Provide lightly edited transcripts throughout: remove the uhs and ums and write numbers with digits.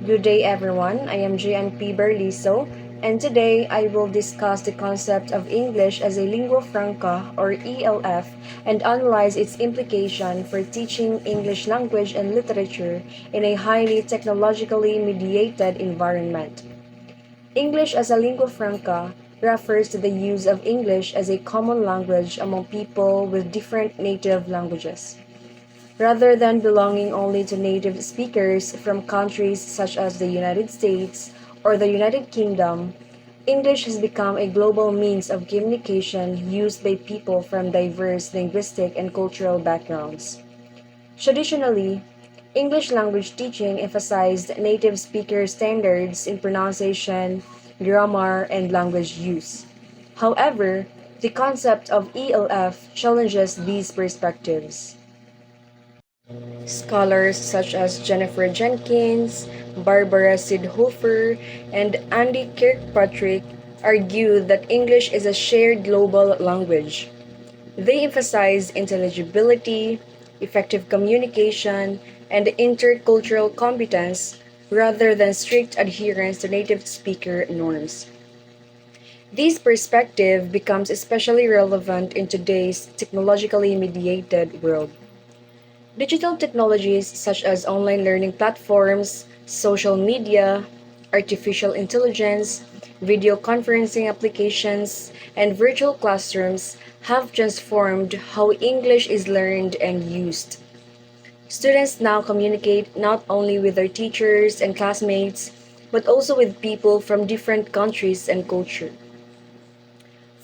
Good day, everyone. I am JNP Berliso, and today I will discuss the concept of English as a lingua franca or ELF and analyze its implication for teaching English language and literature in a highly technologically mediated environment. English as a lingua franca refers to the use of English as a common language among people with different native languages. Rather than belonging only to native speakers from countries such as the United States or the United Kingdom, English has become a global means of communication used by people from diverse linguistic and cultural backgrounds. Traditionally, English language teaching emphasized native speaker standards in pronunciation, grammar, and language use. However, the concept of ELF challenges these perspectives. Scholars such as Jennifer Jenkins, Barbara Sidhofer, and Andy Kirkpatrick argue that English is a shared global language. They emphasize intelligibility, effective communication, and intercultural competence rather than strict adherence to native speaker norms. This perspective becomes especially relevant in today's technologically mediated world. Digital technologies such as online learning platforms, social media, artificial intelligence, video conferencing applications, and virtual classrooms have transformed how English is learned and used. Students now communicate not only with their teachers and classmates, but also with people from different countries and culture.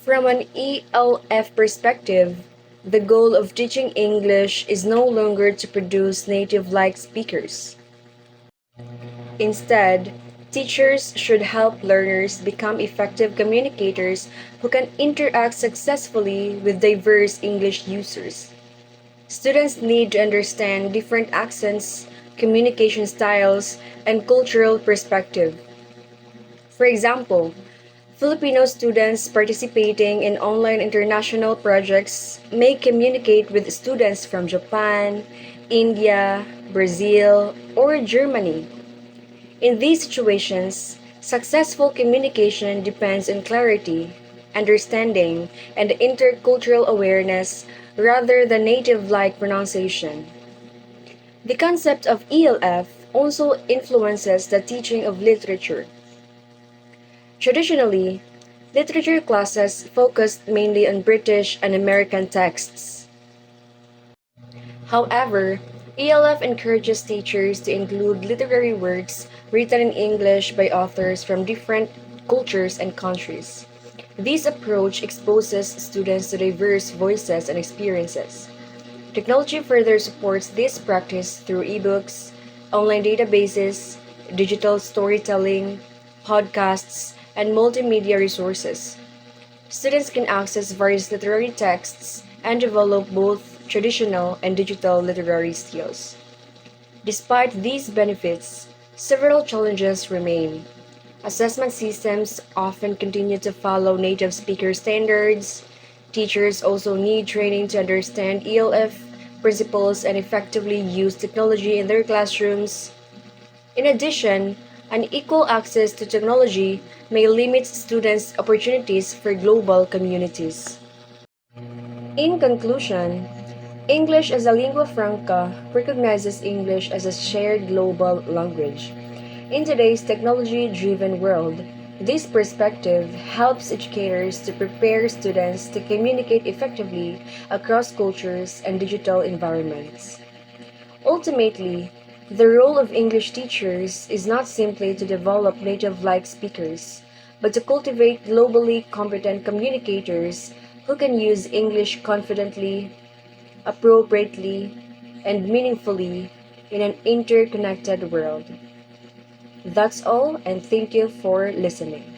From an ELF perspective, the goal of teaching English is no longer to produce native-like speakers. Instead, teachers should help learners become effective communicators who can interact successfully with diverse English users. Students need to understand different accents, communication styles, and cultural perspective. For example, Filipino students participating in online international projects may communicate with students from Japan, India, Brazil, or Germany. In these situations, successful communication depends on clarity, understanding, and intercultural awareness rather than native-like pronunciation. The concept of ELF also influences the teaching of literature. Traditionally, literature classes focused mainly on British and American texts. However, ELF encourages teachers to include literary works written in English by authors from different cultures and countries. This approach exposes students to diverse voices and experiences. Technology further supports this practice through ebooks, online databases, digital storytelling, podcasts, and multimedia resources. Students can access various literary texts and develop both traditional and digital literary skills. Despite these benefits, several challenges remain. Assessment systems often continue to follow native speaker standards. Teachers also need training to understand ELF principles and effectively use technology in their classrooms. In addition, unequal access to technology may limit students' opportunities for global communities. In conclusion, English as a lingua franca recognizes English as a shared global language. In today's technology-driven world, this perspective helps educators to prepare students to communicate effectively across cultures and digital environments. Ultimately, the role of English teachers is not simply to develop native-like speakers, but to cultivate globally competent communicators who can use English confidently, appropriately, and meaningfully in an interconnected world. That's all, and thank you for listening.